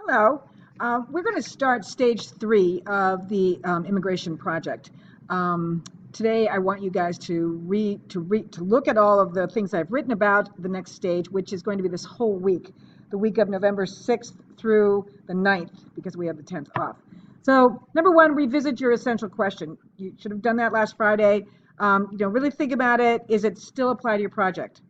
Hello. We're going to start stage 3 of the immigration project. Today, I want you guys to look at all of the things I've written about the next stage, which is going to be this whole week, the week of November 6th through the 9th, because we have the 10th off. So, number one, revisit your essential question. You should have done that last Friday. Really think about it. Is it still apply to your project?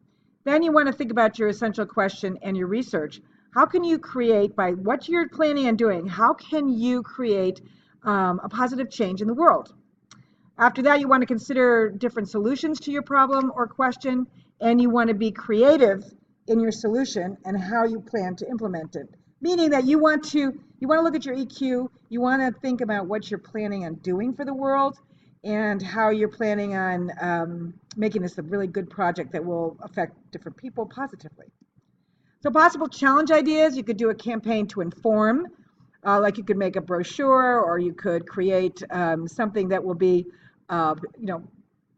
Then you want to think about your essential question and your research. How can you create, by what you're planning on doing, how can you create a positive change in the world? After that, you want to consider different solutions to your problem or question, and you want to be creative in your solution and how you plan to implement it. Meaning that you want to look at your EQ, you want to think about what you're planning on doing for the world and how you're planning on making this a really good project that will affect different people positively. So possible challenge ideas, you could do a campaign to inform, like you could make a brochure, or you could create something that will be,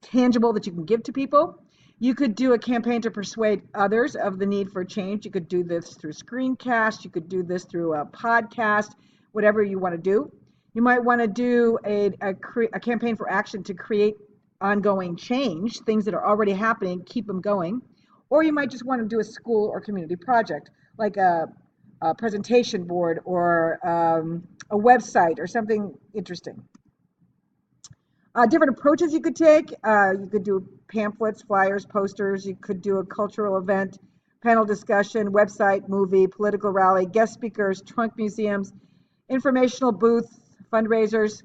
tangible that you can give to people. You could do a campaign to persuade others of the need for change. You could do this through screencast. You could do this through a podcast, whatever you want to do. You might want to do a campaign for action to create ongoing change, things that are already happening, keep them going. Or you might just want to do a school or community project, like a presentation board or a website or something interesting. Different approaches you could take. You could do pamphlets, flyers, posters. You could do a cultural event, panel discussion, website, movie, political rally, guest speakers, trunk museums, informational booth, fundraisers.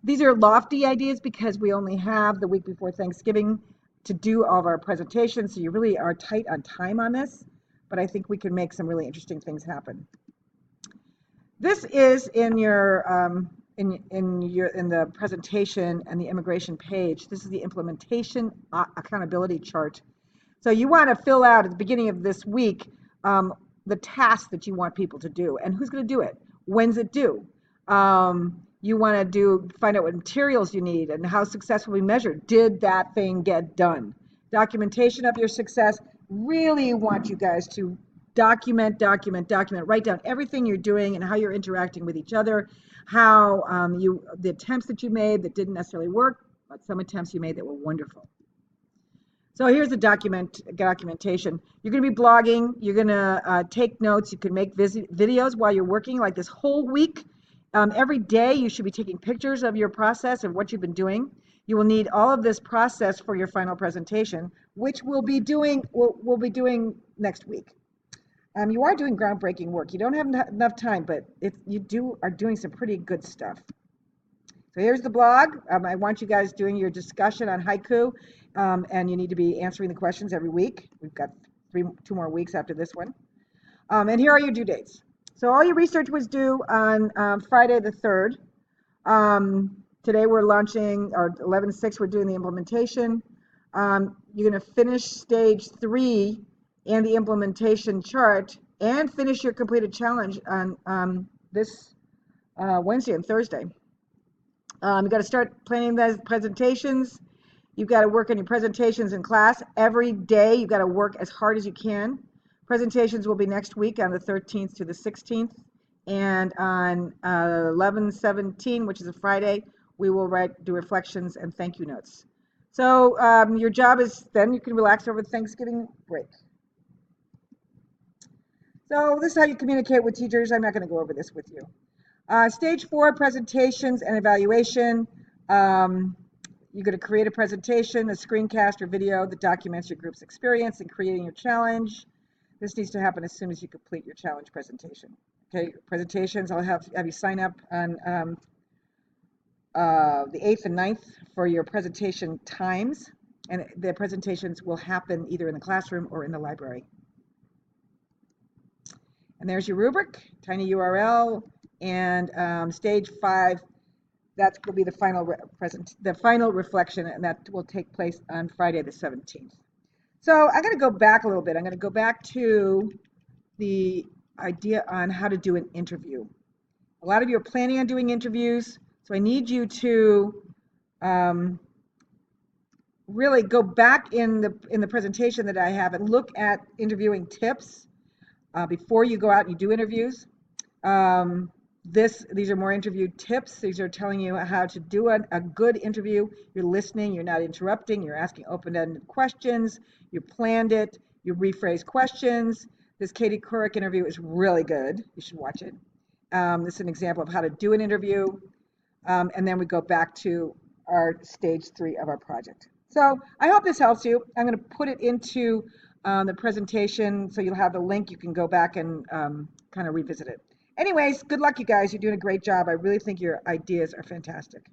These are lofty ideas because we only have the week before Thanksgiving to do all of our presentations, so you really are tight on time on this, but I think we can make some really interesting things happen. This is in your in the presentation and the immigration page. This is the implementation accountability chart. So you want to fill out at the beginning of this week the tasks that you want people to do and who's going to do it. When's it due? You want to find out what materials you need and how successfully measured. Did that thing get done? Documentation of your success. Really want you guys to document, write down everything you're doing and how you're interacting with each other, how the attempts that you made that didn't necessarily work, but some attempts you made that were wonderful. So here's the documentation. You're going to be blogging. You're going to take notes. You can make videos while you're working, like this whole week. Every day you should be taking pictures of your process and what you've been doing. You will need all of this process for your final presentation, which we'll be doing next week. You are doing groundbreaking work. You don't have enough time, but you are doing some pretty good stuff. So here's the blog. I want you guys doing your discussion on haiku, and you need to be answering the questions every week. We've got 2 more weeks after this one. And here are your due dates. So all your research was due on Friday the 3rd. Today we're launching, or 11/6, we're doing the implementation. You're going to finish stage 3 and the implementation chart and finish your completed challenge on this Wednesday and Thursday. You've got to start planning those presentations. You've got to work on your presentations in class every day. You've got to work as hard as you can. Presentations will be next week on the 13th to the 16th. And on 11/17, which is a Friday, we will do reflections and thank you notes. So your job is then you can relax over the Thanksgiving break. So this is how you communicate with teachers. I'm not going to go over this with you. Stage 4, presentations and evaluation. You're going to create a presentation, a screencast or video that documents your group's experience in creating your challenge. This needs to happen as soon as you complete your challenge presentation. Okay, presentations, I'll have you sign up on the 8th and 9th for your presentation times, and the presentations will happen either in the classroom or in the library. And there's your rubric, tiny URL, and stage 5, that will be the final reflection, and that will take place on Friday the 17th. So I'm going to go back a little bit. I'm going to go back to the idea on how to do an interview. A lot of you are planning on doing interviews, so I need you to really go back in the presentation that I have and look at interviewing tips before you go out and you do interviews. These are more interview tips. These are telling you how to do a good interview. You're listening, you're not interrupting, you're asking open-ended questions, you planned it, you rephrase questions. This Katie Couric interview is really good. You should watch it. This is an example of how to do an interview. And then we go back to our stage 3 of our project. So I hope this helps you. I'm going to put it into the presentation, so you'll have the link. You can go back and kind of revisit it. Anyways, good luck, you guys. You're doing a great job. I really think your ideas are fantastic.